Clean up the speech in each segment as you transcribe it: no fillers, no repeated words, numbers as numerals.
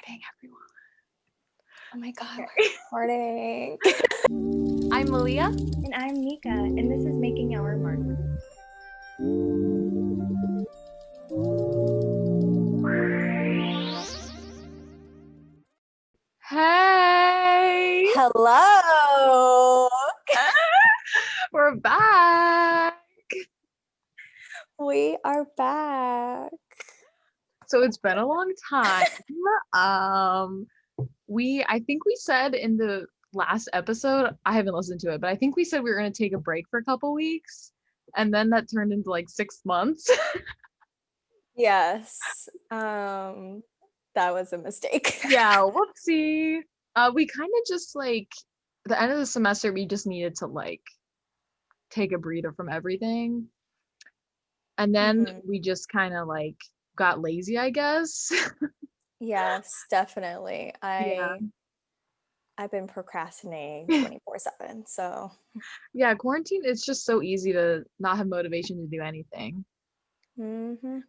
recording, everyone. Oh my God, Okay. we're recording. I'm Malia. And I'm Nika, and this is Making Our Mark. Hey. Hello. We're back. We are back. So it's been a long time. I think we said in the last episode, I haven't listened to it, but I think we said we were going to take a break for a couple weeks, and then that turned into like 6 months. Yes. That was a mistake. Yeah, whoopsie. We kind of just like the end of the semester, we just needed to like take a breather from everything. And then Mhm. we just kind of like got lazy, I guess. Yes, definitely. Yeah. I've been procrastinating 24/7, so Yeah, quarantine, it's just so easy to not have motivation to do anything. mhm.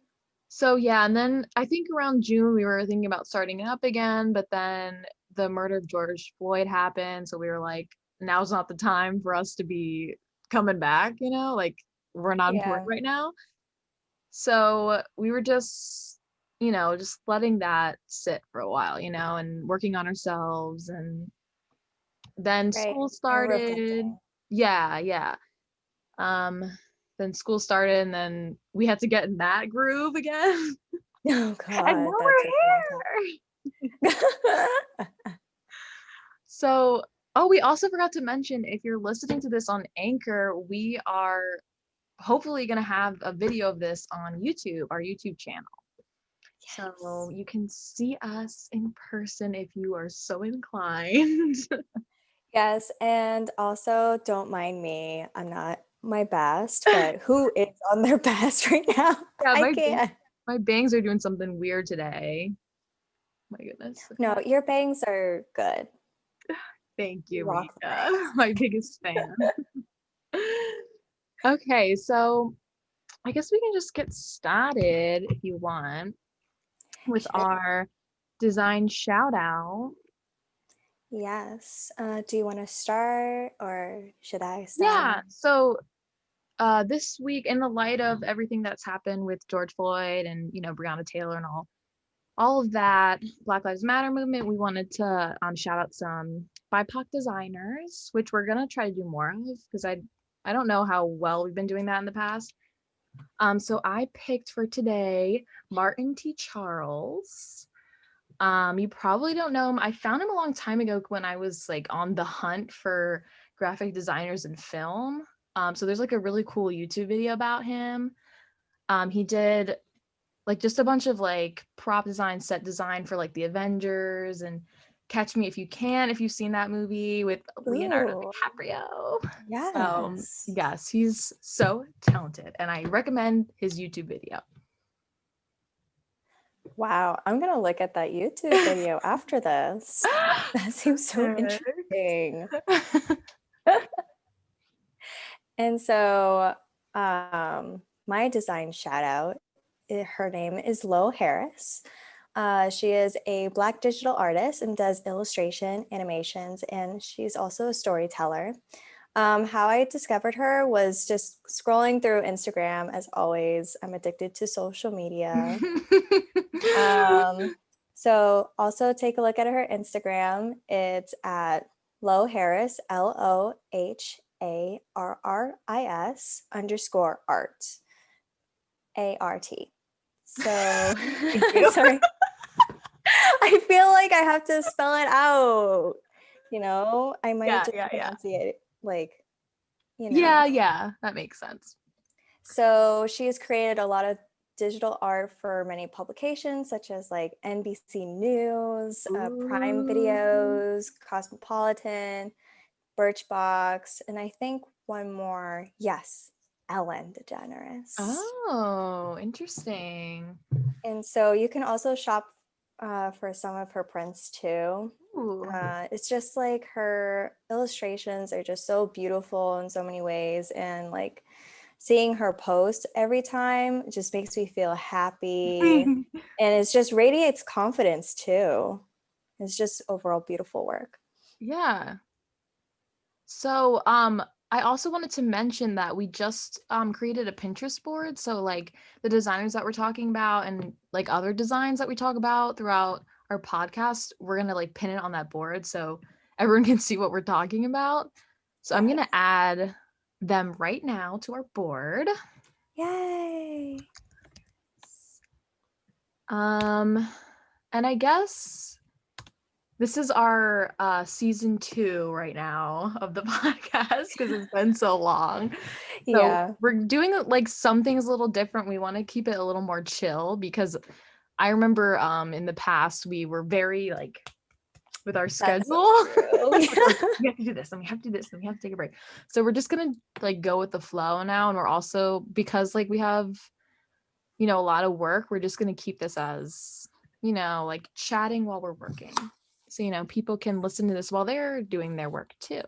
So yeah, and then I think around June we were thinking about starting it up again, but then the murder of George Floyd happened, so we were like, now's not the time for us to be coming back, like we're not important Yeah, right now. So we were just, just letting that sit for a while, and working on ourselves. And then right. school And started. reflecting. Yeah, yeah. Um, then school started, and then we had to get in that groove again. Oh And now God, that took a long we're here. time. So, oh, we also forgot to mention if you're listening to this on Anchor, we are hopefully going to have a video of this on YouTube, our YouTube channel. So Yes. you can see us in person if you are so inclined. Yes, and also don't mind me. I'm not my best, but who is on their best right now? Yeah, I my can't. my bangs are doing something weird today. My goodness. Okay. No, your bangs are good. Thank You you, rock the Mika. bangs. My biggest fan. Okay, so I guess we can just get started if you want with Sure. our design shout out. Yes. Do you want to start or should I Yeah, start? so this week, in the light of everything that's happened with George Floyd and Breonna Taylor and all of that Black Lives Matter movement, we wanted to shout out some BIPOC designers, which we're gonna try to do more of because I don't know how well we've been doing that in the past. So I picked for today Martin T. Charles. You probably don't know him. I found him a long time ago when I was like on the hunt for graphic designers in film. So there's like a really cool YouTube video about him. He did like just a bunch of like prop design, set design for like the Avengers and Catch Me If You Can, if you've seen that movie with Leonardo Ooh, DiCaprio. So yes. yes, he's so talented and I recommend his YouTube video. Wow, I'm gonna look at that YouTube video after this. That seems so interesting. And so, my design shout out, her name is Lo Harris. She is a Black digital artist and does illustration, animations, and she's also a storyteller. How I discovered her was just scrolling through Instagram, as always. I'm addicted to social media. So also take a look at her Instagram. It's at Lo Harris, LOHARRIS _art, ART. So Thank you. sorry. I feel like I have to spell it out. I might just Yeah. pronounce it like, Yeah, that makes sense. So she has created a lot of digital art for many publications such as like NBC News, Prime Ooh. Videos, Cosmopolitan, Birchbox, and I think one more. Yes, Ellen DeGeneres. Oh, interesting. And so you can also shop for some of her prints too. Ooh. It's just like her illustrations are just so beautiful in so many ways, and like seeing her post every time just makes me feel happy, and it just radiates confidence too. It's just overall beautiful work. Yeah. So, I also wanted to mention that we just created a Pinterest board. So like the designers that we're talking about and like other designs that we talk about throughout our podcast, we're gonna like pin it on that board so everyone can see what we're talking about. So I'm gonna Yes. add them right now to our board. Yay. And I guess this is our season 2 right now of the podcast because it's been so long. So Yeah. we're doing like some things a little different. We want to keep it a little more chill because I remember in the past we were very like with our That's so schedule. true. Like, we have to do this and we have to do this and we have to take a break. So we're just gonna like go with the flow now. And we're also, because like we have, you know, a lot of work, we're just gonna keep this as, you know, like chatting while we're working. So, you know, people can listen to this while they're doing their work too.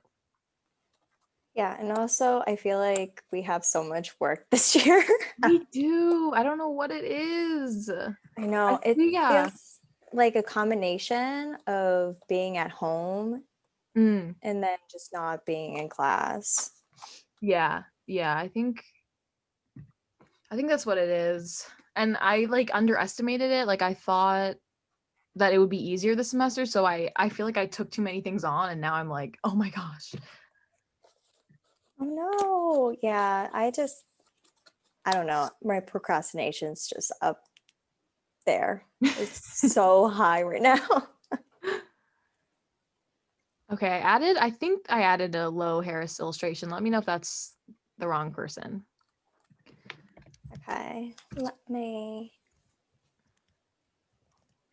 Yeah, and also I feel like we have so much work this year. We do. I don't know what it is. I know it Yeah. feels like a combination of being at home Mm, and then just not being in class. yeah. Yeah. I think that's what it is. And I like underestimated it. Like I thought that it would be easier this semester. So I feel like I took too many things on and now I'm like, oh my gosh. Oh no. Yeah, I don't know. My procrastination's just up there. It's so high right now. Okay, I think I added a Lo Harris illustration. Let me know if that's the wrong person. Okay, let me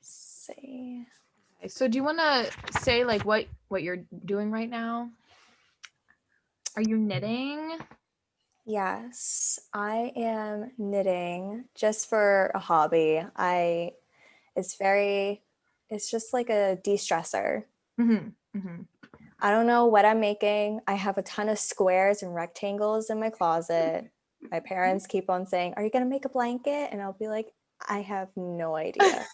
see. Okay, so do you want to say like what you're doing right now? Are you knitting? Yes, I am knitting just for a hobby. It's just like a de-stressor. Mm-hmm. Mm-hmm. I don't know what I'm making. I have a ton of squares and rectangles in my closet. My parents keep on saying, "Are you going to make a blanket?" And I'll be like, "I have no idea."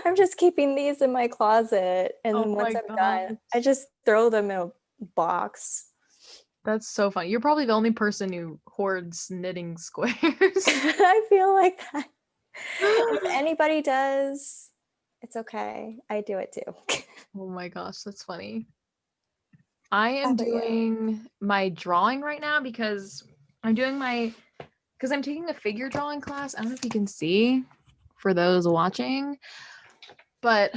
I'm just keeping these in my closet. And Oh then once my I'm gosh. done, I just throw them in a box. That's so funny. You're probably the only person who hoards knitting squares. I feel like that. If anybody does, it's okay. I do it too. Oh my gosh, that's funny. I How am about you? doing my drawing right now because I'm taking a figure drawing class. I don't know if you can see for those watching, but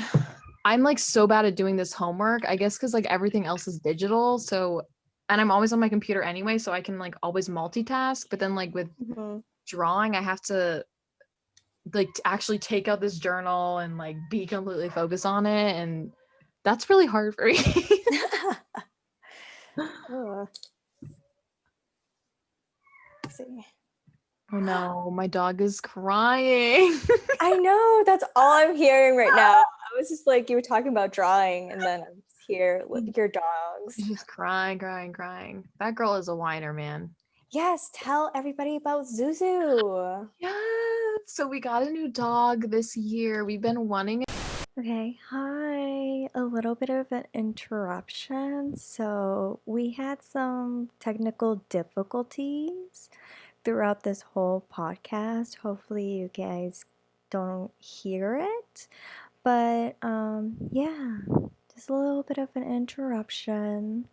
I'm like so bad at doing this homework. I guess because like everything else is digital. So, and I'm always on my computer anyway, so I can like always multitask. But then like with Mhm. drawing, I have to like actually take out this journal and like be completely focused on it. And that's really hard for me. Ugh. Let's see. Oh no, my dog is crying. I know that's all I'm hearing right now. I was just like, you were talking about drawing, and then I'm just here with your dogs. She's just crying, crying, crying. That girl is a whiner, man. Yes, tell everybody about Zuzu. Yeah. So we got a new dog this year. We've been wanting. Okay, hi. A little bit of an interruption. So, we had some technical difficulties throughout this whole podcast. Hopefully, you guys don't hear it. But yeah, just a little bit of an interruption.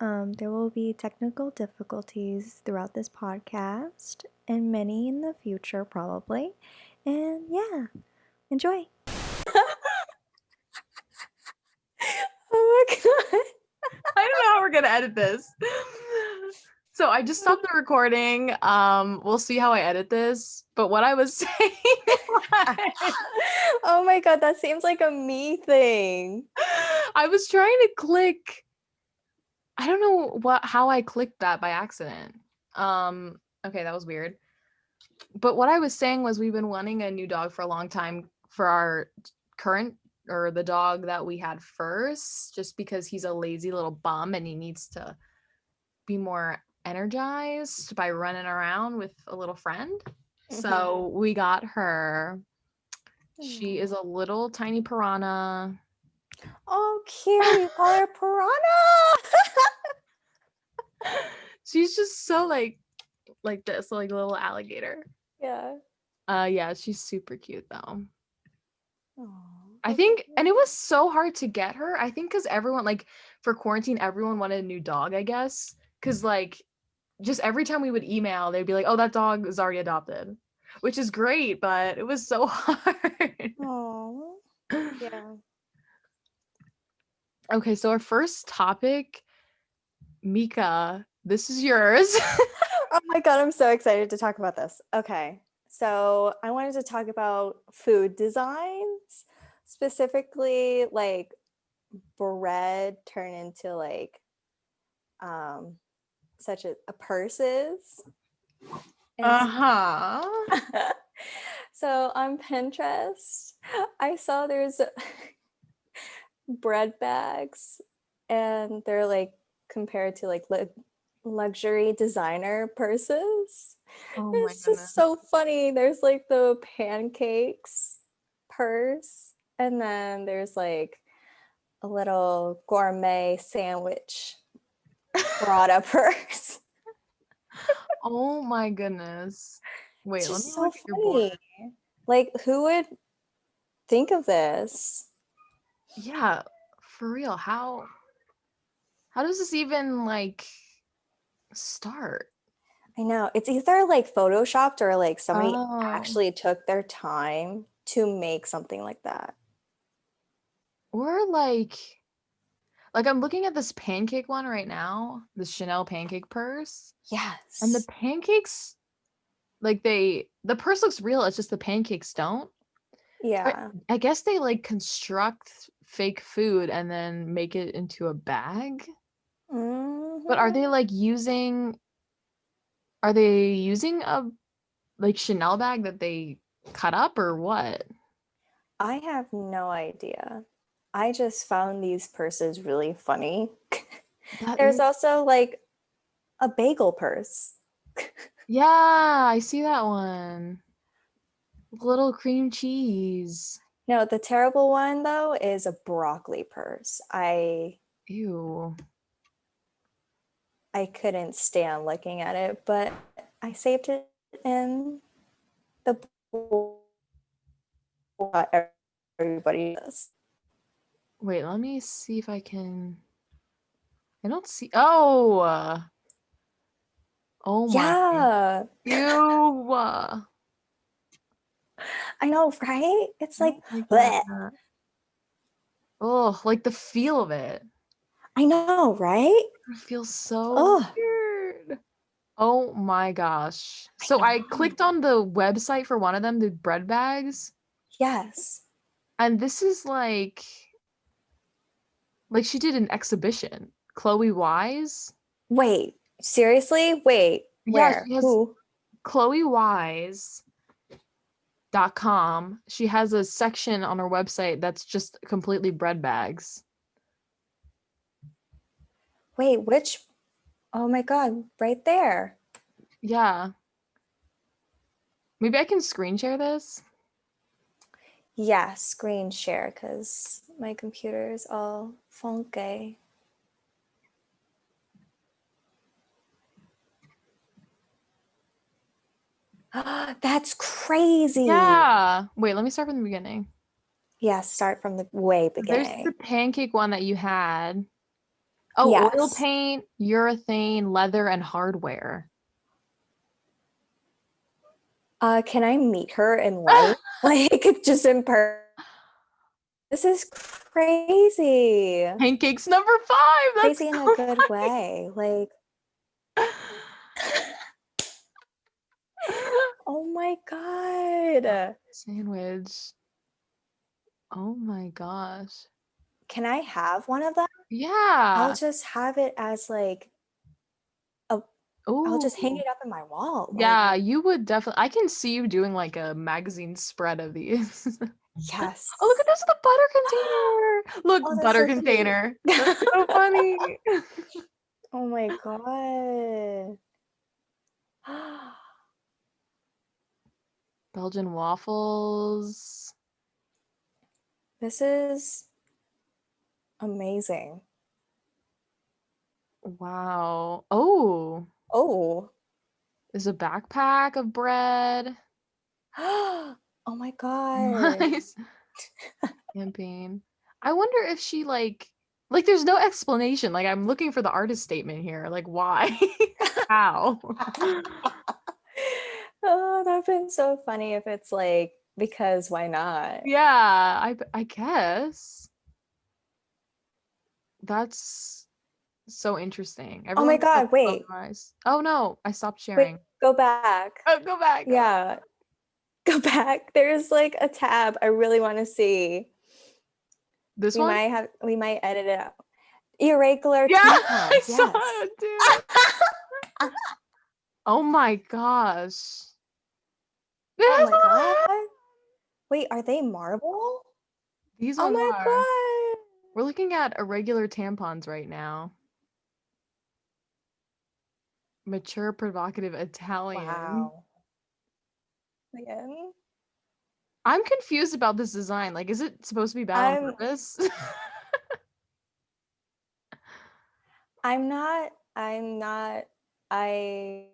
There will be technical difficulties throughout this podcast and many in the future, probably. And yeah, enjoy. Oh my god. I don't know how we're gonna edit this. So I just stopped the recording. We'll see how I edit this. But what I was saying was, Oh my god, that seems like a me thing. I was trying to click. I don't know how I clicked that by accident. Okay, that was weird. But what I was saying was we've been wanting a new dog for a long time for our current or the dog that we had first, just because he's a lazy little bum and he needs to be more energized by running around with a little friend. Mhm. So we got her She is a little tiny piranha. Oh, cute. You call her Piranha. She's just so like this, like a little alligator. Yeah. Yeah, she's super cute though. Aw, I that's so think, and cute. it was so hard to get her. I think because everyone, like, for quarantine, everyone wanted a new dog, I guess. Because, like, just every time we would email, they'd be like, oh, that dog is already adopted, which is great, but it was so hard. Aw. Yeah. Okay, so our first topic, Mika, this is yours. Oh my God, I'm so excited to talk about this. Okay. So I wanted to talk about food designs, specifically like bread turn into like um such a purses. And Uh-huh. so on Pinterest, I saw there's bread bags and they're like compared to like luxury designer purses. Oh my It's just goodness. so funny. There's like the pancakes purse, and then there's like a little gourmet sandwich Prada purse. Oh my goodness. It's Wait, let me just so look at your board. funny. Like, who would think of this? Yeah, for real. How does this even like start? I know. It's either like photoshopped or like somebody Oh, actually took their time to make something like that. or like I'm looking at this pancake one right now, this Chanel pancake purse, and the Yes. pancakes like the purse looks real, it's just the pancakes don't. So Yeah. I guess they like construct fake food and then make it into a bag. But Hmm. are they using a like Chanel bag that they cut up or what? I have no idea. I just found these purses really funny. That There's is, also like a bagel purse. yeah, I see that one. Little cream cheese. No, the terrible one though is a broccoli purse. Ew. I couldn't stand looking at it, but I saved it in the bowl that everybody does. Wait, let me see if I can. I don't see. Oh, oh my. Yeah, Ew. I know, right? It's I like, don't like bleh. that. Oh, like the feel of it. I know, right? It feels so Oh, weird. Oh my gosh. I So I know. clicked on the website for one of them, the bread bags, Yes. and this is like she did an exhibition. Chloe Wise. Wait, seriously? Wait, Yeah, where? she has Who? ChloeWise.com. She has a section on her website that's just completely bread bags. Wait, which? Oh my God, right there. Yeah. Maybe I can screen share this. Yeah, screen share because my computer is all funky. That's crazy. Yeah. Wait, let me start from the beginning. Yeah, start from the way There's the beginning. pancake one that you had. Oh, oil Yes. paint, urethane, leather, and hardware. Can I meet her in life? Like, just in person? This is crazy. Pancakes number 5. That's Crazy in a so good way. Like, funny. oh my God. Sandwich. Oh my gosh. Can I have one of them? I'll Yeah. just have it as like a, I'll just hang Oh. it up in my wall. Like, Yeah, you would definitely. I can see you doing like a magazine spread of these. Oh, look yes. at this, the butter container. Oh, Look, that's butter so cute. container. That's so funny. Oh my God. Belgian waffles. This is amazing. Wow. Oh, Oh. there's a backpack of bread. Oh my God. Nice. Campaign. I wonder if she like there's no explanation. Like I'm looking for the artist statement here. Like why? How? Oh, that'd been so funny if it's like, because why not? Yeah, I guess. That's so interesting. Oh my Everyone got God, wait, mesmerized. Oh no, I stopped wait, sharing. go back. Oh, go back. Go back. Yeah, go back. There's like a tab I really want to see. This one? We might edit it out. Irregular Yeah, I tampons, saw yes. it too. Oh my gosh. It Oh has my a God. hat. Wait, are they marble? These Oh ones my are. God. We're looking at irregular tampons right now. Mature, provocative Italian. Wow. Again, I'm confused about this design. Like, is it supposed to be bad on I'm purpose? I'm not I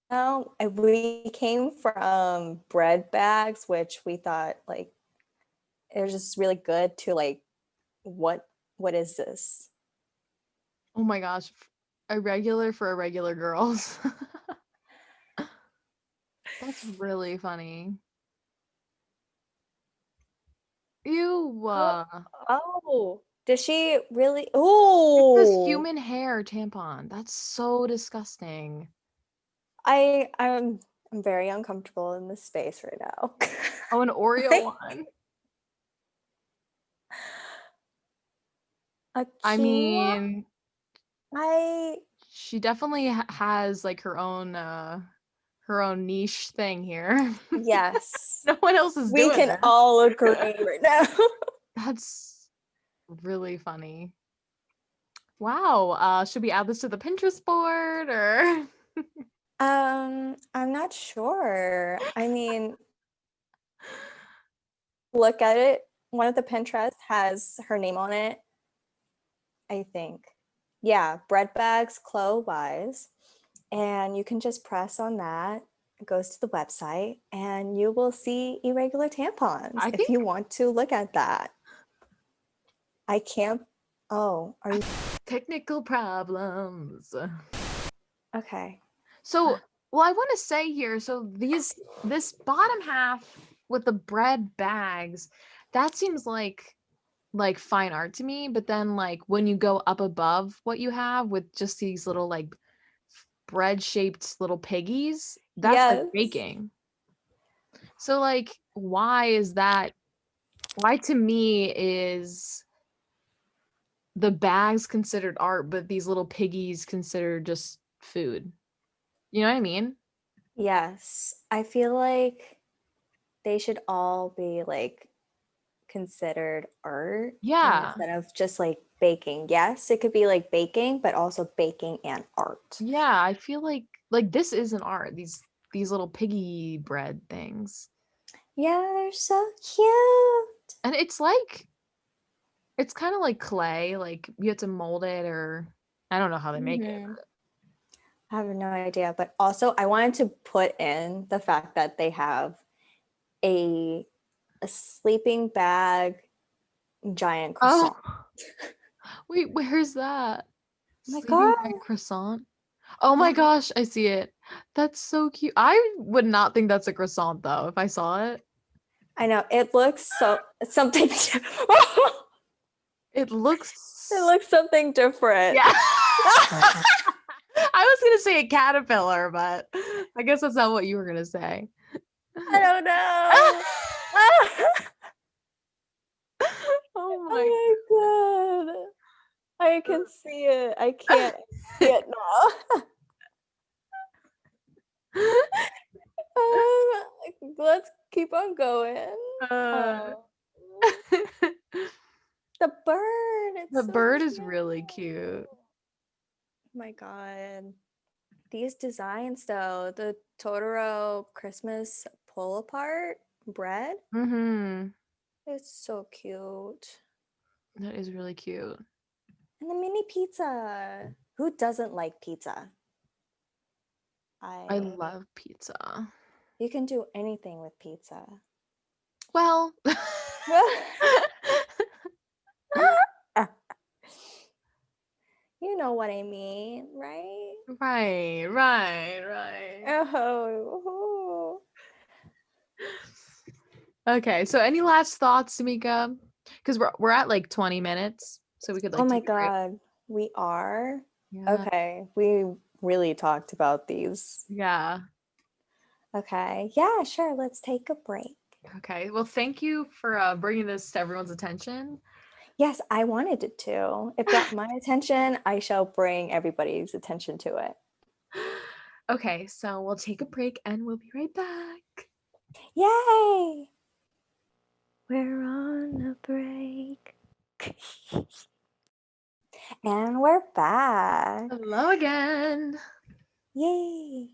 no, we came from bread bags, which we thought like it was just really good to like what is this? Oh my gosh. Irregular for irregular girls. That's really funny. Ew. Oh, oh. Did she really? It's this Oh, human hair tampon. That's so disgusting. I'm very uncomfortable in this space right now. Oh, an Oreo Like, one. a I quinoa? mean, I she definitely has like her own niche thing here. yes. No one else is We doing can this. all agree right now. That's really funny. Wow. Should we add this to the Pinterest board or? I'm not sure. I mean, look at it. One of the Pinterest has her name on it, I think. Yeah, bread bags, Chloe Wise. And you can just press on that. It goes to the website and you will see irregular tampons I if think you want to look at that. I can't. Oh, are you technical problems. okay? So, well, I want to say here, so this bottom half with the bread bags, that seems like fine art to me, but then like when you go up above what you have with just these little like bread shaped little piggies, that's like Yes. baking. So like why to me is the bags considered art, but these little piggies considered just food? You know what I mean? Yes. I feel like they should all be like considered art Yeah. instead of just like baking. Yes, it could be like baking, but also baking and art. Yeah, I feel like this is an art. These little piggy bread things. Yeah, they're so cute. And it's kind of like clay, like you have to mold it or I don't know how they make it. Mhm. I have no idea, but also I wanted to put in the fact that they have a a sleeping bag giant Oh, croissant. wait, where's that? Oh my Sleeping god. bag croissant? Oh my Yeah. gosh, I see it. That's so cute. I would not think that's a croissant though if I saw it. I know. It looks so something it It looks looks something different. yeah. I was gonna say a caterpillar, but I guess that's not what you were gonna say. I don't know. Oh my Oh my god. I can see it. I can't see it now. Let's keep on going. Uh, Oh, the bird. the It's so bird is cute. really cute. Oh my god. These designs though, the Totoro Christmas pull apart bread Mm-hmm. It's so cute. That is really cute. And the mini pizza. Who doesn't like pizza? I love pizza. You can do anything with pizza. Well, You know what I mean, right? right. Oh. Okay, so any last thoughts, Tamika? Because we're at like 20 minutes, so we could like Oh my take a break. God. We are? Yeah. Okay. We really talked about these. Yeah. Okay. Yeah, sure. Let's take a break. Okay. Well, thank you for bringing this to everyone's attention. Yes, I wanted it to. It got my attention. I shall bring everybody's attention to it. Okay, so we'll take a break and we'll be right back. Yay! We're on a break. And we're back. Hello again. Yay!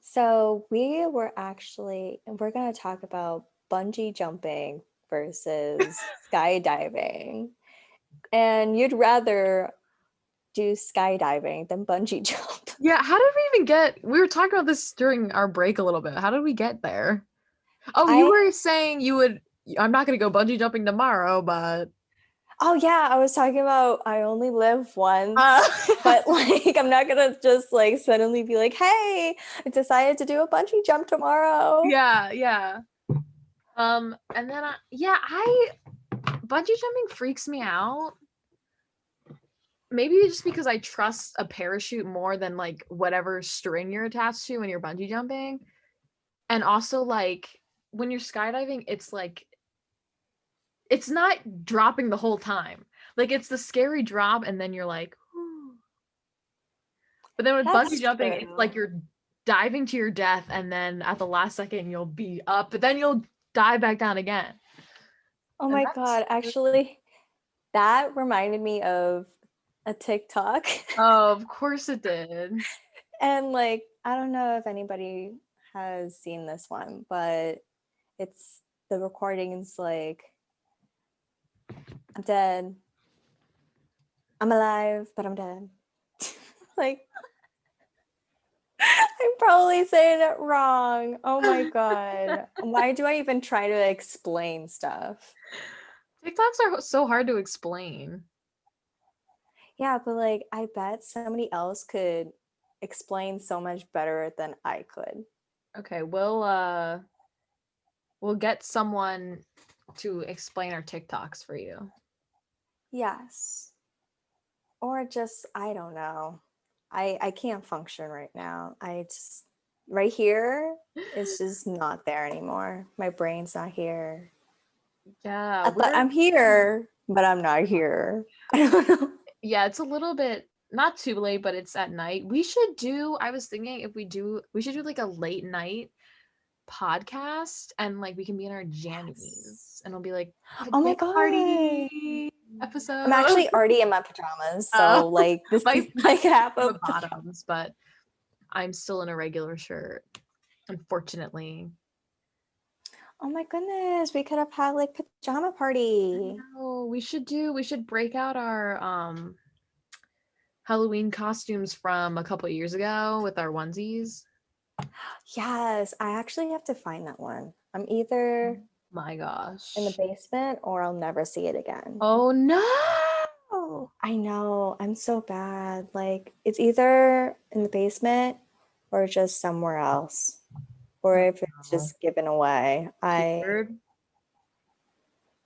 So we're going to talk about bungee jumping versus skydiving. And you'd rather do skydiving than bungee jump. Yeah, how did we even we were talking about this during our break a little bit. How did we get there? Oh, you were saying I'm not going to go bungee jumping tomorrow, but Oh yeah, I was talking about I only live once, but like I'm not gonna just like suddenly be like, hey, I decided to do a bungee jump tomorrow. Yeah. And then bungee jumping freaks me out. Maybe just because I trust a parachute more than like whatever string you're attached to when you're bungee jumping. And also like when you're skydiving, it's like it's not dropping the whole time. Like it's the scary drop and then you're like, whew. But then with bungee jumping, it's like you're diving to your death and then at the last second you'll be up, but then you'll dive back down again. Oh my God, actually, that reminded me of a TikTok. Oh, of course it did. And like, I don't know if anybody has seen this one, but it's the recording's like, I'm dead. I'm alive, but I'm dead. Like, I'm probably saying it wrong. Oh my God. Why do I even try to explain stuff? TikToks are so hard to explain. Yeah, but like, I bet somebody else could explain so much better than I could. Okay, we'll get someone to explain our TikToks for you. Yes. Or just, I don't know. I can't function right now. I just, right here, it's just not there anymore. My brain's not here. Yeah. But I'm here, but I'm not here. I don't know. Yeah, it's a little bit not too late, but it's at night. I was thinking we should do like a late night podcast and like we can be in our jammies and it'll be like Oh my God. party episode. I'm actually already in my pajamas, so like this is like half of bottoms, but I'm still in a regular shirt, unfortunately. Oh my goodness, we could have had like pajama party. Oh, we should break out our Halloween costumes from a couple of years ago with our onesies. Yes, I actually have to find that one. I'm either My gosh. in the basement or I'll never see it again. Oh no. I know, I'm so bad. Like it's either in the basement or just somewhere else. Or if it's just given away. I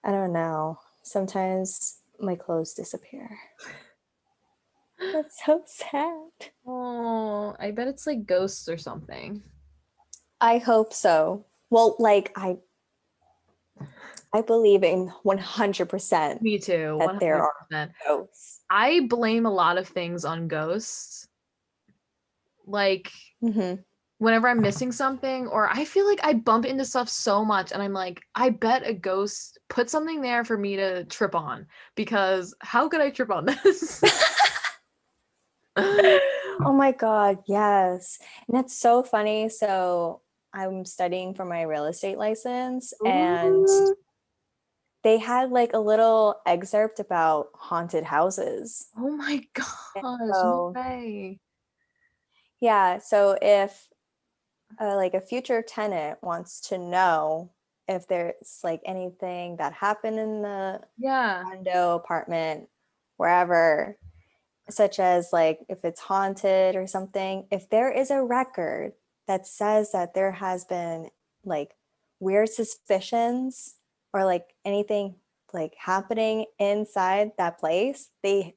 don't know. Sometimes my clothes disappear. That's so sad. Oh, I bet it's like ghosts or something. I hope so. Well, like I believe in 100%. Me too. That 100%. there are ghosts. I blame a lot of things on ghosts. Like whenever I'm missing something, or I feel like I bump into stuff so much and I'm like, I bet a ghost put something there for me to trip on, because how could I trip on this? Oh my God, yes. And it's so funny. So I'm studying for my real estate license and they had like a little excerpt about haunted houses. Oh my And gosh, no so, way. yeah, so if like a future tenant wants to know if there's like anything that happened in the Yeah. condo, apartment, wherever, such as like if it's haunted or something, if there is a record that says that there has been like weird suspicions or like anything like happening inside that place, the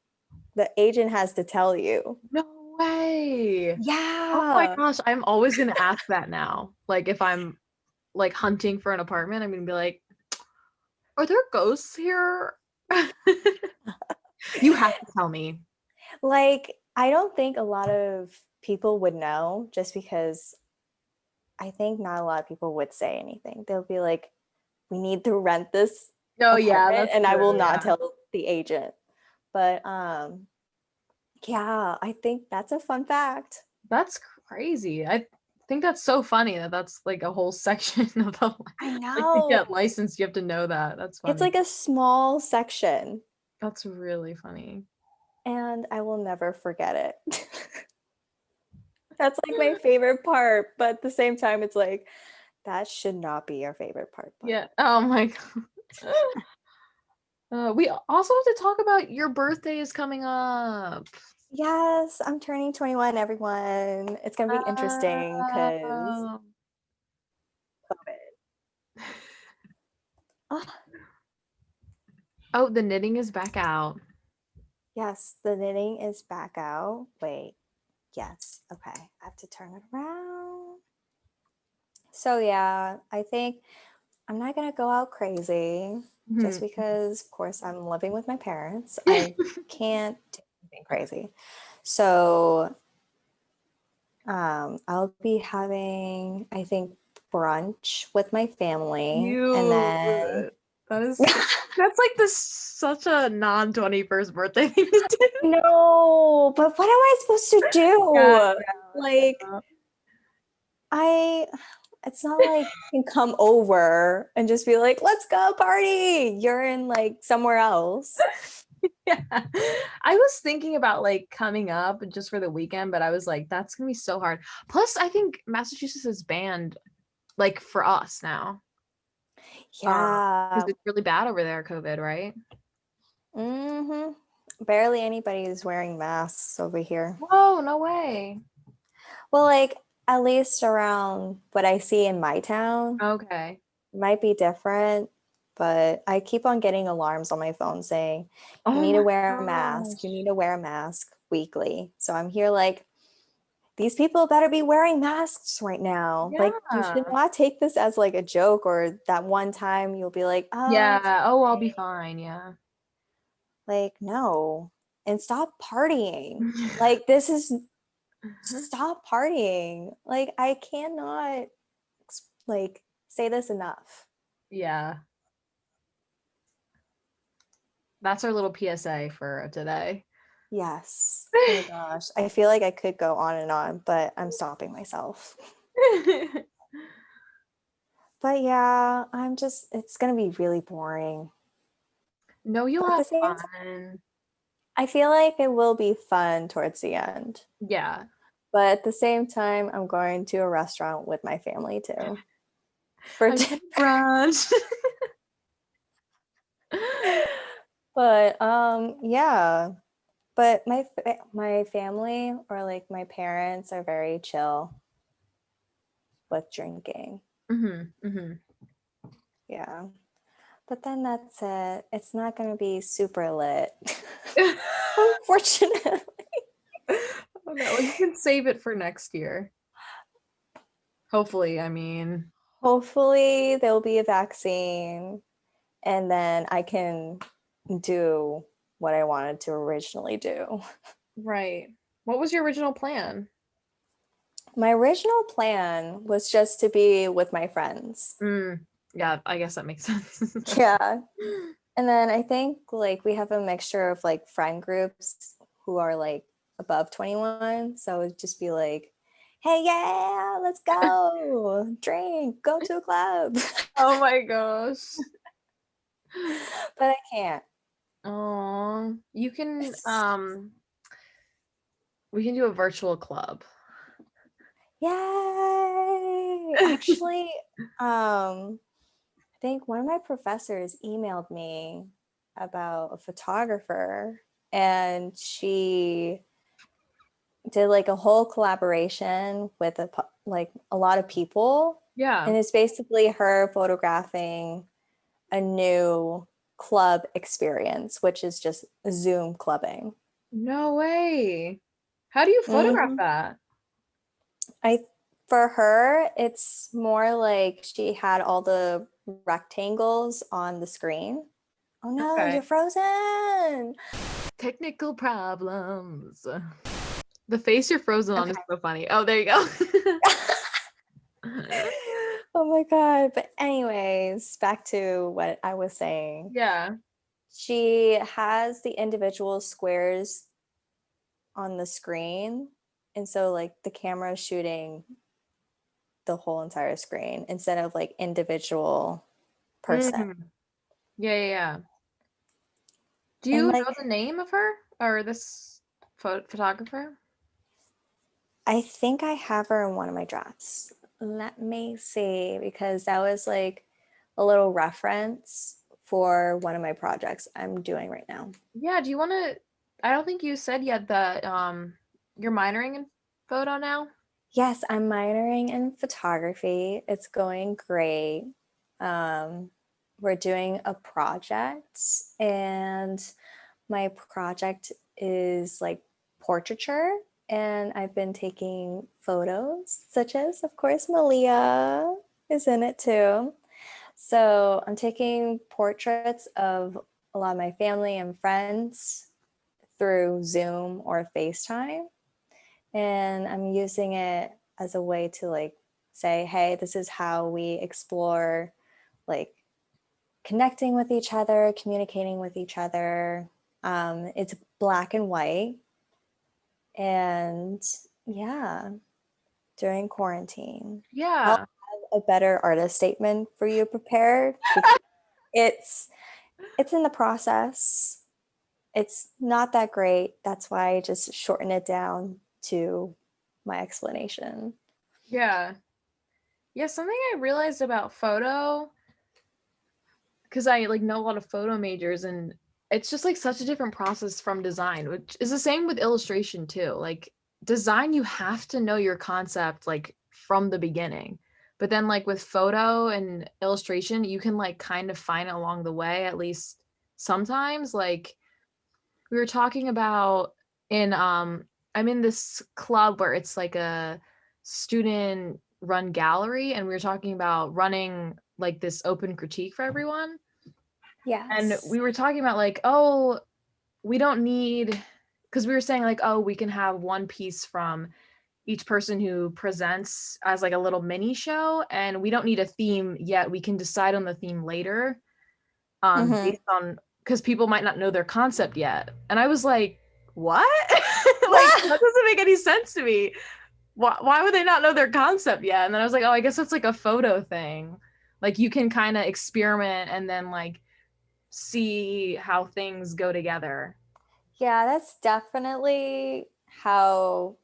agent has to tell you. No way. Oh my Yeah. gosh, I'm always gonna ask that now. Like if I'm like hunting for an apartment, I'm gonna be like, are there ghosts here? You have to tell me. Like I don't think a lot of people would know just because I think not a lot of people would say anything. They'll be like, we need to rent this Oh yeah, apartment that's and I will true. not Yeah. tell the agent. But yeah, I think that's a fun fact. That's crazy. I think that's so funny that that's like a whole section of the I like to know. get licensed, you have to know that. That's It's funny. like a small section That's really funny. and I will never forget it. That's like my favorite part, but at the same time it's like that should not be your favorite part, but Yeah. Oh my god. We also have to talk about your birthday is coming up. yes, I'm turning 21, everyone. It's gonna be interesting because Oh. COVID. Ah, Oh, the knitting is back out. yes, the knitting is back out. Wait, yes. Okay, I have to turn it around. So yeah, I think I'm not gonna go out crazy just Mhm. because, of course, I'm living with my parents. I can't do anything crazy. So I'll be having, I think, brunch with my family, and then You that is that's like this such a non 21st birthday thing to do. no, but what am I supposed to Yeah, do? Like, yeah. I, it's not like you can come over and just be like, let's go party. You're in like somewhere else. Yeah. I was thinking about like coming up just for the weekend, but I was like, that's gonna be so hard. Plus, I think Massachusetts is banned like for us now. Because Yeah. it's really bad over there, COVID, right? hmm Barely anybody is wearing masks over here. Whoa, no way. Well, like at least around what I see in my town, Okay. it might be different, but I keep on getting alarms on my phone saying, you Oh need to my wear a mask, you gosh. need to wear a mask weekly. So I'm here like, these people better be wearing masks right now. Like, you should Yeah. not take this as like a joke or that one time you'll be like, oh, it's Yeah. Oh, I'll be okay. fine. Yeah. Like, no. And stop partying. Like, this is stop partying. Like, I cannot like say this enough. Yeah. That's our little PSA for today. Yes. Oh my gosh. I feel like I could go on and on, but I'm stopping myself. But yeah, it's going to be really boring. No, you'll But at have the same time, fun. I feel like it will be fun towards the end. Yeah. But at the same time, I'm going to a restaurant with my family too for I'm dinner. getting brunch. But yeah. But my family or like my parents are very chill with drinking. Hmm. Yeah. But then that's it. It's not going to be super lit. Unfortunately. Oh no, you can save it for next year. Hopefully, I mean. Hopefully there'll be a vaccine and then I can do what I wanted to originally do. Right. What was your original plan? My original plan was just to be with my friends. Yeah, I guess that makes sense. Yeah. And then I think like we have a mixture of like friend groups who are like above 21. So it'd just be like, hey, yeah, let's go drink, go to a club. Oh my gosh. but I can't. Oh, you can we can do a virtual club. Yay! Actually, I think one of my professors emailed me about a photographer, and she did like a whole collaboration with like a lot of people, Yeah. and it's basically her photographing a new club experience, which is just Zoom clubbing. No way. How do you photograph Hmm. that? I For her, it's more like she had all the rectangles on the screen. Oh no, Okay. you're frozen. Technical problems. The face you're frozen on is Okay. so funny. Oh, there you go. Oh my God. But anyways, back to what I was saying. Yeah. She has the individual squares on the screen. And so like the camera is shooting the whole entire screen instead of like individual person. Mhm. Yeah, yeah, yeah. Do And you like know the name of her or this photographer? I think I have her in one of my drafts. Let me see, because that was like a little reference for one of my projects I'm doing right now. Yeah, do you want to I don't think you said yet that you're minoring in photo now. Yes, I'm minoring in photography. It's going great. Um, we're doing a project, and my project is like portraiture. And I've been taking photos, such as, of course, Malia is in it too. So I'm taking portraits of a lot of my family and friends through Zoom or FaceTime. And I'm using it as a way to like say, hey, this is how we explore like connecting with each other, communicating with each other. It's black and white. And yeah, during quarantine, I'll Yeah. have a better artist statement for you prepared, because it's it's in the process. It's not that great. That's why I just shorten it down to my explanation. Yeah. Yeah, something I realized about photo because I like know a lot of photo majors and it's just like such a different process from design, which is the same with illustration too. Like design, you have to know your concept like from the beginning. But then like with photo and illustration, you can like kind of find it along the way, at least sometimes. Like we were talking about in I'm in this club where it's like a student run gallery and we were talking about running like this open critique for everyone and Yes. we were talking about like, oh, we don't need, because we were saying like, oh, we can have one piece from each person who presents as like a little mini show, and we don't need a theme yet. We can decide on the theme later, Mm-hmm. based on because people might not know their concept yet. And I was like, what? Like that doesn't make any sense to me. Why would they not know their concept yet? And then I was like, oh, I guess that's like a photo thing. Like you can kind of experiment and then like see how things go together. Yeah, that's definitely how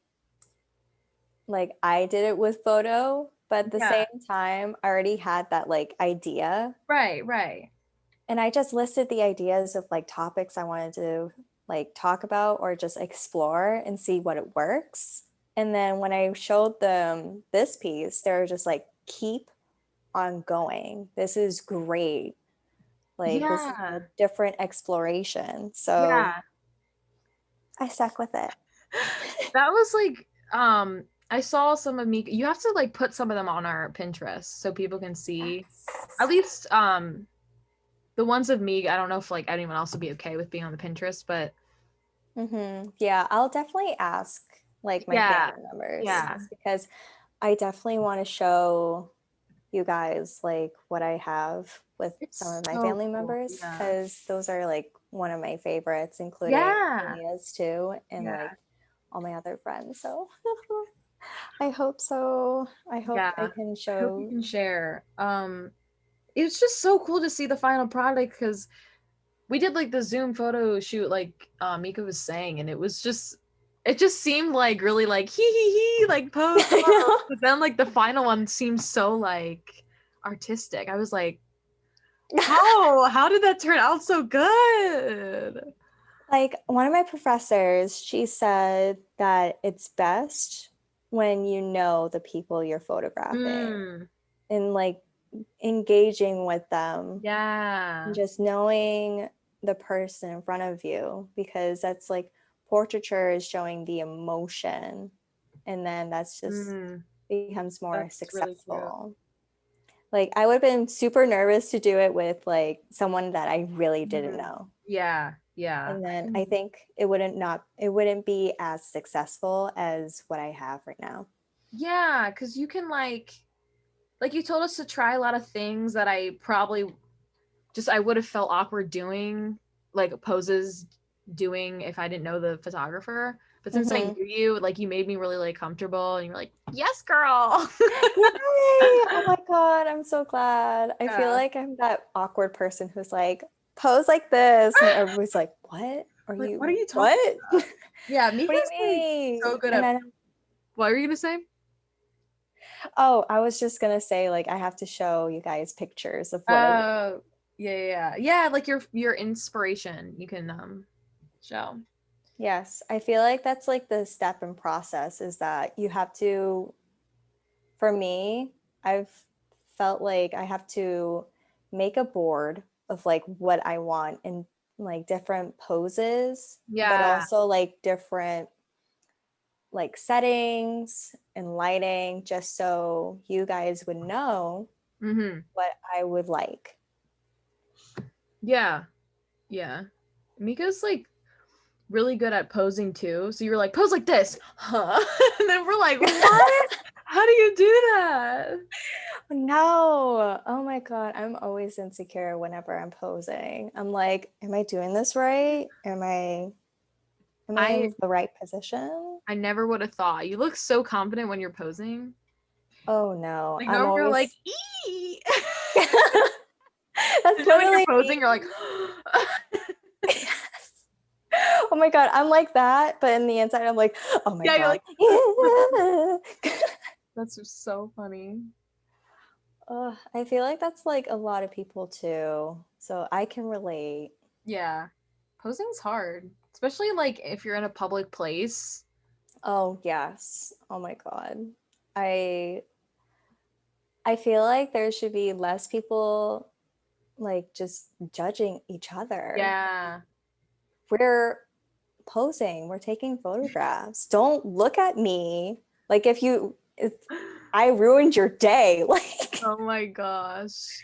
like I did it with photo, but at the Yeah. same time, I already had that like idea. Right, right. And I just listed the ideas of like topics I wanted to like talk about or just explore and see what it works. And then when I showed them this piece, they were just like, keep on going. This is great. Like, this is a Yeah. different exploration. So Yeah. I stuck with it. That was like I saw some of me you have to like put some of them on our Pinterest so people can see at Yes. least the ones of me. I don't know if like anyone else would be okay with being on the Pinterest, but Yeah, I'll definitely ask like my yeah. family members, Yeah. just because I definitely want to show you guys like what I have with some It's of my so family cool. members, Yeah. because those are like one of my favorites, including Yeah. Maria's too, and like Yeah. all my other friends. So I hope so. I hope I Yeah. can I hope you show. can share. it's just so cool to see the final product because we did like the Zoom photo shoot, like Mika was saying, and it just seemed like really like hee like pose, I pose. know. But then like the final one seemed so like artistic. I was like, how did that turn out so good? Like one of my professors, she said that it's best when you know the people you're photographing Mm, and like engaging with them and yeah. just knowing the person in front of you, because that's like portraiture is showing the emotion, and then that's just Mm, becomes more that's really cute. successful. Like I would have been super nervous to do it with like someone that I really didn't Mhm. know. Yeah, yeah. And then I think it wouldn't be as successful as what I have right now. Yeah, because you can like you told us to try a lot of things that I probably just I would have felt awkward doing, like poses doing if I didn't know the photographer. But since I Mm-hmm. knew you, like you made me really like comfortable and you're like, yes, girl. Yay! Oh my God, I'm so glad. I feel Yeah. like I'm that awkward person who's like, pose like this. And everybody's like, what? Are Like, you, what are you talking what? about? Yeah, What do you Mika's like so mean? good And at then, what were you gonna say? oh, I was just gonna say, like, I have to show you guys pictures of what I do. Oh, yeah, like your inspiration you can show. Yes, I feel like that's like the step and process is that you have to, for me, I've felt like I have to make a board of like what I want in like different poses, but Yeah. also like different like settings and lighting, just so you guys would know Mm-hmm. what I would like. Yeah. Yeah. Mika's like really good at posing too. So you were like, pose like this, huh? And then we're like, what? How do you do that? No. Oh my God. I'm always insecure whenever I'm posing. I'm like, am I doing this right? Am I I in the right position? I never would have thought. You look so confident when you're posing. Oh no. Like I'm normally you're like, always ee. That's And then when you're literally posing, me. you're like, Oh my God. I'm like that, but in the inside I'm like, oh my yeah, you're God. like, that's just so funny. I feel like that's like a lot of people too. So I can relate. Yeah. Posing's hard, especially like if you're in a public place. Oh yes. Oh my God. I I feel like there should be less people like just judging each other. Yeah. We're posing, we're taking photographs. Don't look at me like if I ruined your day. Like, Oh my gosh.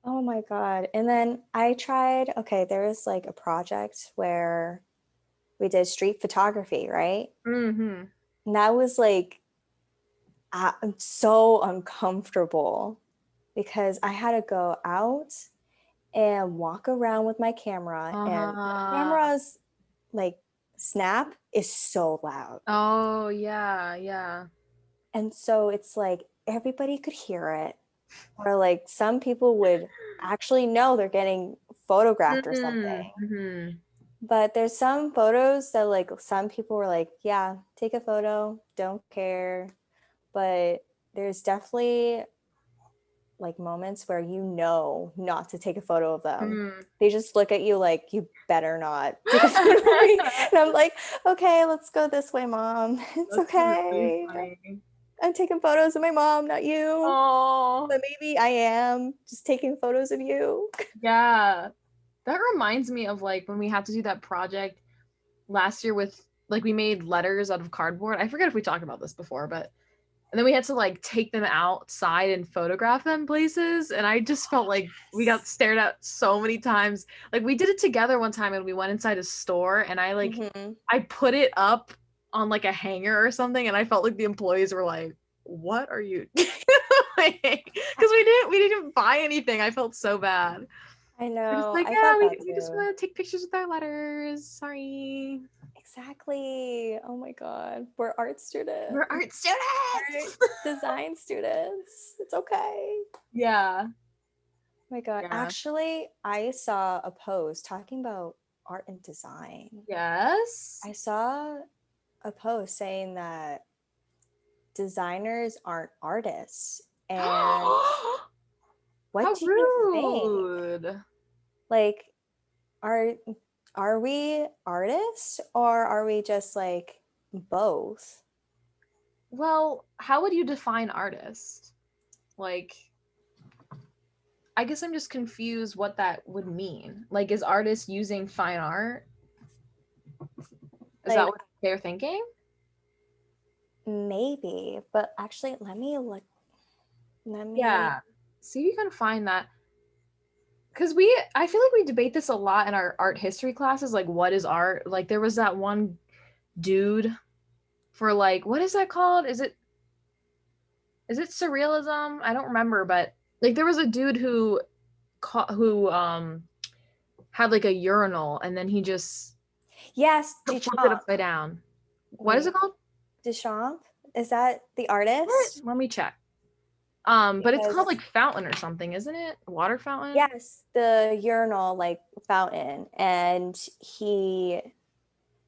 oh my God. And then I tried, okay, there was like a project where we did street photography, right? Mm-hmm. And that was like, I'm so uncomfortable because I had to go out and walk around with my camera, and the Uh, camera's like snap is so loud. oh yeah, yeah. And so it's like everybody could hear it, or like some people would actually know they're getting photographed or something. Mm-hmm. But there's some photos that like some people were like, yeah, take a photo, don't care. But there's definitely like moments where you know not to take a photo of them. Mm. They just look at you like you better not take a photo of me. And I'm like, okay, let's go this way, mom. It's That's really okay. funny. I'm taking photos of my mom, not you. Oh, But maybe I am just taking photos of you. yeah. That reminds me of like when we had to do that project last year with like we made letters out of cardboard. I forget if we talked about this before, but and then we had to like take them outside and photograph them places. And I just felt like we got stared at so many times. Like we did it together one time and we went inside a store and Mhm. I put it up on like a hanger or something and I felt like the employees were like, what are you doing? Because we didn't buy anything. I felt so bad. I We're just know. like, I yeah, felt that we just too. want to take pictures with our letters. Sorry. Exactly. Oh my God. We're art We're students, art art students. design students. It's okay. Yeah. my God. Yeah. Actually, I saw a post talking about art and design. Yes. I saw a post saying that designers aren't artists. And How what do you think? rude. Like, are are we artists or are we just like both? Well, how would you define artist? Like, I guess I'm just confused what that would mean. Like, is artist using fine art? Is that Like, what they're thinking? maybe, but actually, let me look. Let me. Yeah. See if you can find that. Because I feel like we debate this a lot in our art history classes. Like, what is art? Like, there was that one dude for like, what is that called? Is it surrealism? I don't remember, but like, there was a dude who had like a urinal and then he just Yes, flipped it Duchamp. upside down. What is it Wait, called? Duchamp? Is that the What? artist? Let me check. But it's called Because like fountain or something, isn't it? Water fountain? yes, the urinal like fountain, and he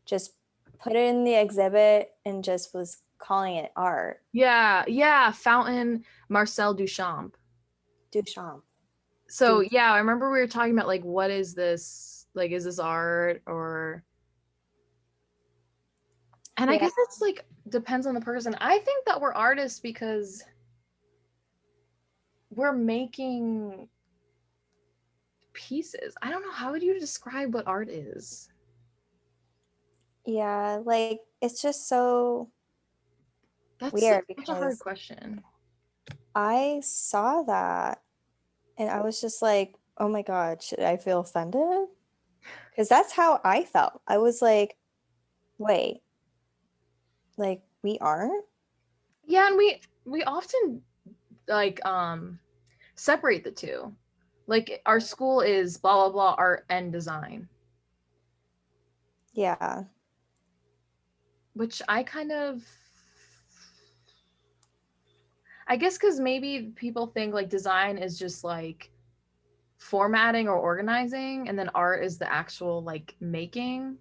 just put it in the exhibit and just was calling it art. Yeah, yeah, fountain Marcel Duchamp. Duchamp. So Du- yeah, I remember we were talking about like what is this? Like, is this art or and I yeah, guess it's like depends on the person. I think that we're artists because we're making pieces. I don't know, how would you describe what art is? yeah, like it's just so That's weird such a hard because question. I saw that and I was just like, oh my God, should I feel offended? Because that's how I felt. I was like, wait, like we aren't? Yeah, and we often like separate the two. Like our school is blah blah blah art and design, Yeah. which I guess because maybe people think like design is just like formatting or organizing, and then art is the actual like making.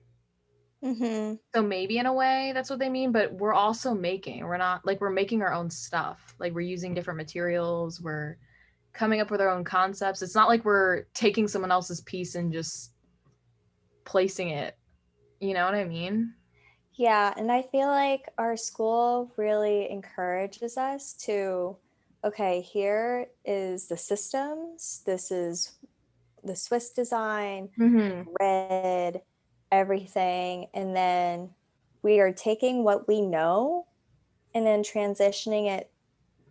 Mm-hmm. So maybe in a way that's what they mean, but we're also making. We're not like we're making our own stuff. Like we're using different materials, we're coming up with our own concepts. It's not like we're taking someone else's piece and just placing it. You know what I mean? Yeah, and I feel like our school really encourages us to, okay, here is the systems, this is the Swiss design, Mm-hmm. grid, everything, and then we are taking what we know and then transitioning it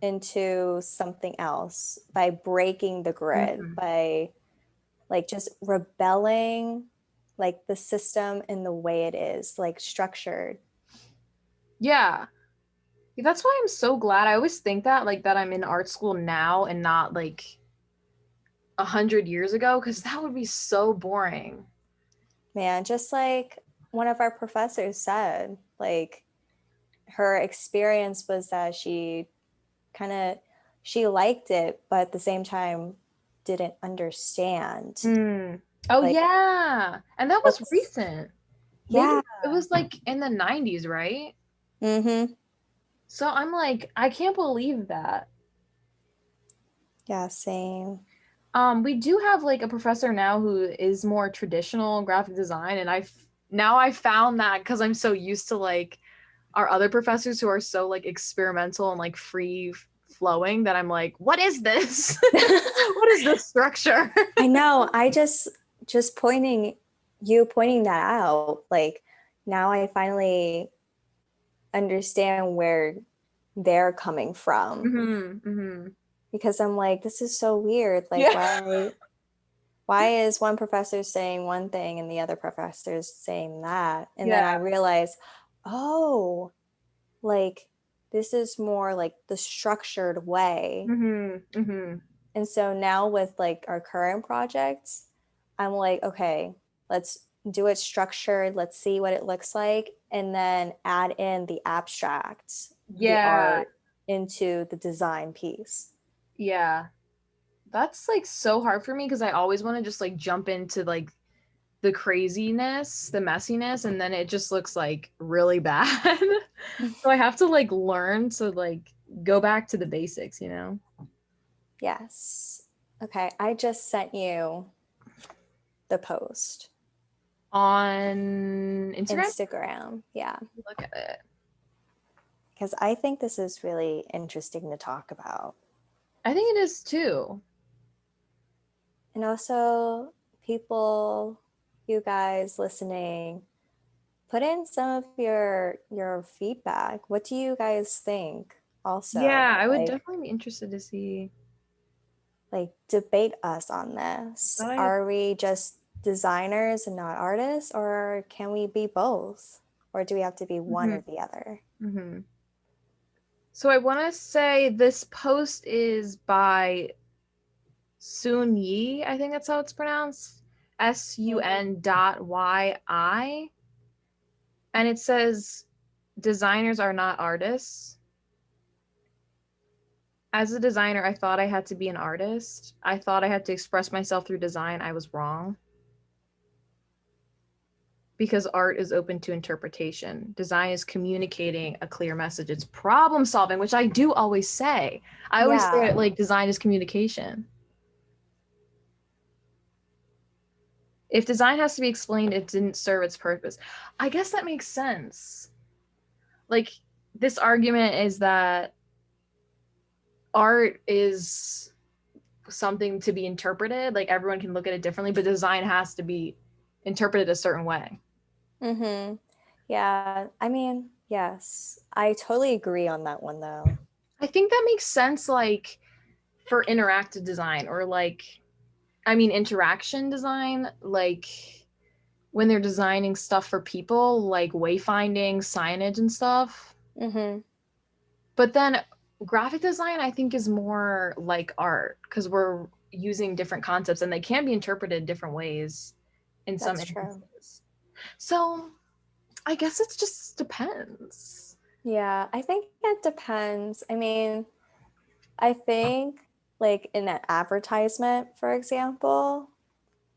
into something else by breaking the grid, Mm-hmm. by like just rebelling like the system and the way it is, like structured. Yeah. That's why I'm so glad. I always think that like that I'm in art school now and not like 100 years ago, because that would be so boring. Man, just like one of our professors said, like her experience was that kind of she liked it, but at the same time didn't understand. Mm. Oh Like yeah. And that was what's recent. Maybe yeah. it was like in the 90s, right? Mm-hmm. So I'm like, I can't believe that. Yeah, same. We do have like a professor now who is more traditional graphic design, and I found that because I'm so used to like our other professors who are so like experimental and like free flowing that I'm like, what is this? What is this structure? I know. I just pointing that out, like now I finally understand where they're coming from Hmm. Hmm. because I'm like, this is so weird. Like, Yeah. why is one professor saying one thing and the other professor is saying that? And then Yeah. I realize, oh, like this is more like the structured way. Hmm. Hmm. And so now with like our current projects, I'm like, okay, let's do it structured. Let's see what it looks like. And then add in the abstract, the Yeah. art into the design piece. Yeah. That's like so hard for me because I always want to just like jump into like the craziness, the messiness, and then it just looks like really bad. So I have to like learn to like go back to the basics, you know? Yes. Okay, I just sent you the post. On Instagram? Instagram. Yeah. Look at it. Because I think this is really interesting to talk about. I think it is too. And also, people, you guys listening, put in some of your feedback. What do you guys think? Yeah, Also, I would definitely be interested to see. like debate us on this. I Are we just designers and not artists, or can we be both? Or do we have to be one Mhm, or the other? mhm. So I want to say this post is by Sun Yi, I think that's how it's pronounced. SUN.YI. And it says designers are not artists. As a designer, I thought I had to be an artist. I thought I had to express myself through design. I was wrong. Because art is open to interpretation. Design is communicating a clear message. It's problem solving, which I do always say. I always say Yeah. like design is communication. If design has to be explained, it didn't serve its purpose. I guess that makes sense. Like this argument is that art is something to be interpreted, like everyone can look at it differently, but design has to be interpreted a certain way. Mm-hmm. Yeah. I mean, yes. I totally agree on that one though. I think that makes sense like for interactive design or like interaction design, like when they're designing stuff for people, like wayfinding, signage and stuff. Mm-hmm. But then graphic design, I think, is more like art because we're using different concepts and they can be interpreted different ways in some That's true. instances. So I guess it just depends. Yeah, I think it depends. I mean, I think like in an advertisement, for example,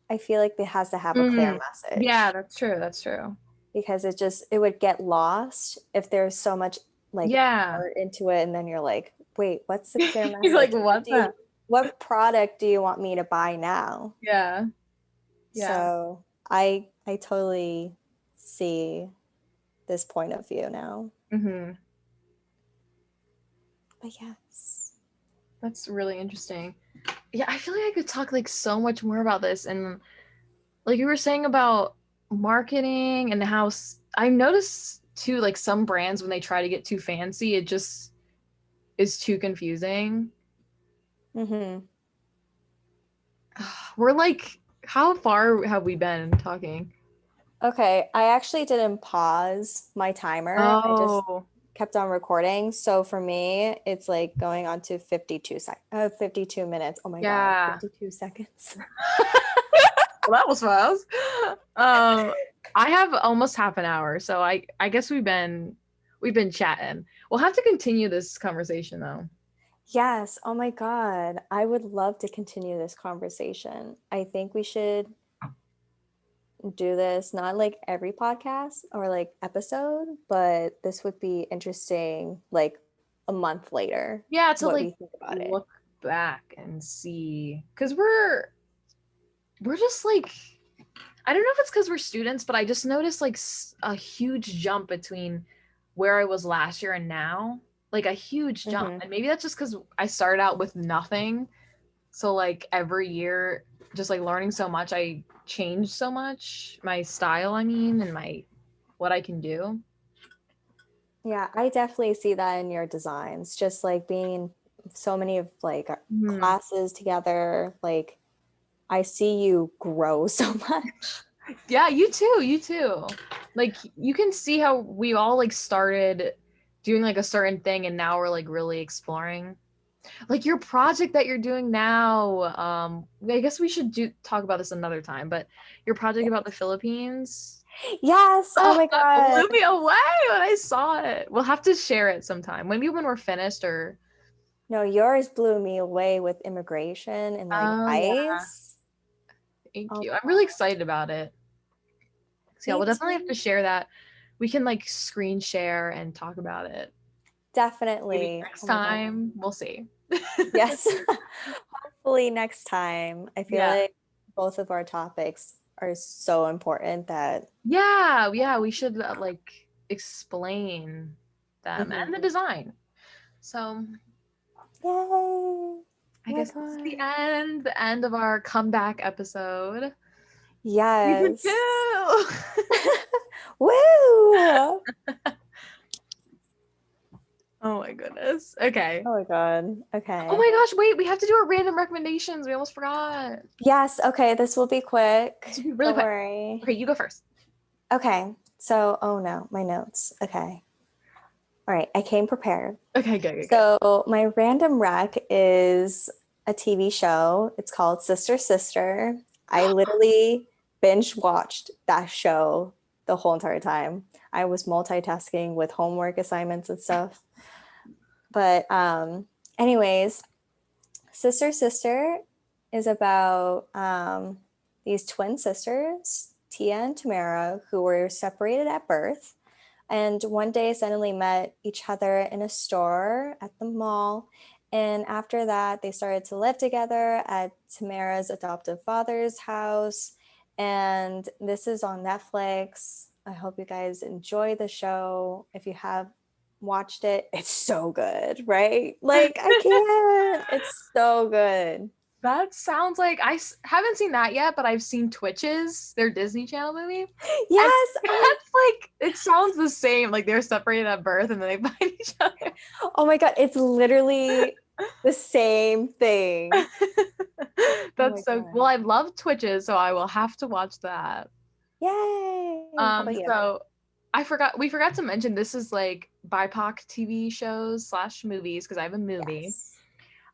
I feel like it has to have a clear Yeah, message that's true. That's true. because it would get lost if there's so much like Yeah. art into it and then you're like, wait, what's the clear You're like, message? what's that? What product do you want me to buy now? Yeah. Yeah. So I totally see this point of view now. Hmm. But yes. That's really interesting. Yeah, I feel like I could talk like so much more about this. And like you were saying about marketing and how I noticed too, like some brands, when they try to get too fancy, it just is too confusing. Mm-hmm. We're like, how far have we been talking? Okay, I actually didn't pause my timer. I just Oh, kept on recording. So for me, it's like going on to 52 minutes. Oh my God, yeah. 52 seconds. Well, that was fast. I have almost half an hour, so I guess we've been chatting. We'll have to continue this conversation though. Yes. Oh my God. I would love to continue this conversation. I think we should do this not like every podcast or like episode, but this would be interesting like a month later, Yeah, to what like we think about it. look back and see, because we're just like, I don't know if it's because we're students, but I just noticed like a huge jump between where I was last year and now, like a huge jump. Mm-hmm. And maybe that's just because I started out with nothing. So like every year, just like learning so much, I changed so much my style, and my what I can do. Yeah, I definitely see that in your designs, just like being so many of like Mhm. classes together. Like I see you grow so much. Yeah, you too. You too. Like you can see how we all like started doing like a certain thing and now we're like really exploring. Like your project that you're doing now, I guess we should talk about this another time, but your project Yeah. about the Philippines. Yes. Oh Oh, my that God. blew me away when I saw it. We'll have to share it sometime. Maybe when we're finished or No, yours blew me away with immigration and like Oh yeah, ICE. thank Oh, you. I'm really excited about it. So yeah, me we'll definitely have too. to share that. We can like screen share and talk about it. Maybe Definitely. next Oh my God. time. We'll see. Yes. Hopefully next time. I feel Yeah. like both of our topics are so important that Yeah, we should like explain them Mhm. and the design. So Yay. Oh I my guess this is God. the end of our comeback episode. Season Yes. 2. Woo! Oh my goodness. Okay. Oh my God. Oh Okay. my gosh, wait, we have to do our random recommendations. We almost forgot. Yes. Okay. This will be quick. This will be really Don't quick. worry. Okay, you go first. Okay. So, oh no, my notes. Okay. All right. I came prepared. Okay, good. So, my random rec is a TV show. It's called Sister Sister. I literally binge watched that show the whole entire time. I was multitasking with homework assignments and stuff. But, anyways, Sister Sister is about these twin sisters, Tia and Tamara, who were separated at birth and one day suddenly met each other in a store at the mall. And after that, they started to live together at Tamara's adoptive father's house. And this is on Netflix. I hope you guys enjoy the show. If you have watched it, it's so good, right? Like, I can't. It's so good. That sounds like haven't seen that yet, but I've seen Twitches, their Disney Channel movie. And Yes. Oh, that's like, it sounds the same. Like they're separated at birth and then they find each other. oh my God. It's literally the same thing. Oh my That's so well. God. I love Twitches, so I will have to watch that. Yay. How about you? So we forgot to mention this is like BIPOC TV shows / movies because I have a movie. Yes.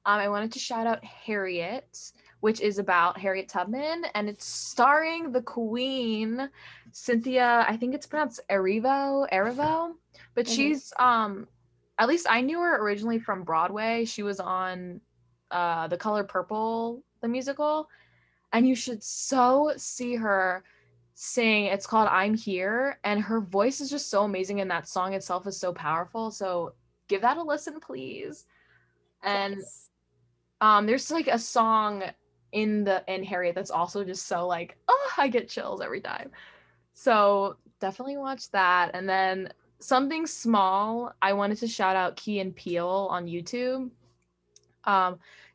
I wanted to shout out Harriet, which is about Harriet Tubman, and it's starring the Queen, Cynthia. I think it's pronounced Erivo, but Mhm. she's at least I knew her originally from Broadway. She was on The Color Purple, the musical, and you should so see her sing. It's called I'm Here, and her voice is just so amazing, and that song itself is so powerful. So give that a listen, please. And Yes. there's like a song in Harriet that's also just so like, oh, I get chills every time. So definitely watch that. And then something small, I wanted to shout out Key and Peele on YouTube.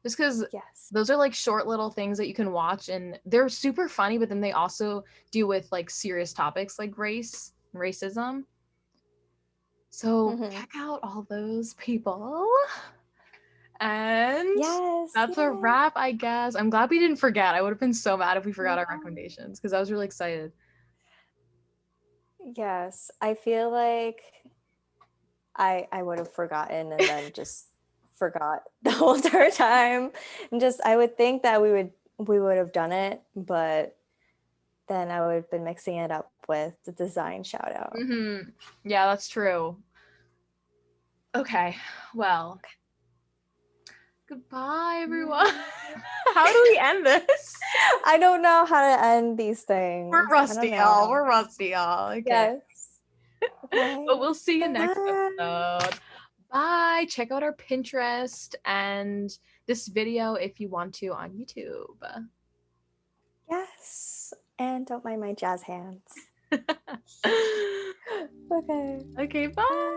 Just because Yes. those are like short little things that you can watch and they're super funny, but then they also deal with like serious topics like racism. So Mhm. check out all those people. And Yes. that's a Yay. wrap, I guess. I'm glad we didn't forget. I would have been so mad if we forgot our Yeah. recommendations because I was really excited. Yes. I feel like I would have forgotten and then just forgot the whole entire time. And just I would think that we would have done it, but then I would have been mixing it up with the design shout out. Yeah, that's true. Okay, well, goodbye, everyone. How do we end this? I don't know how to end these We're things. I don't rusty, know. y'all. We're rusty, y'all. Okay. Yes. Okay. But we'll see you next Bye. episode. Bye. Check out our Pinterest and this video if you want to on YouTube. Yes. And don't mind my jazz hands. Okay. Okay, bye.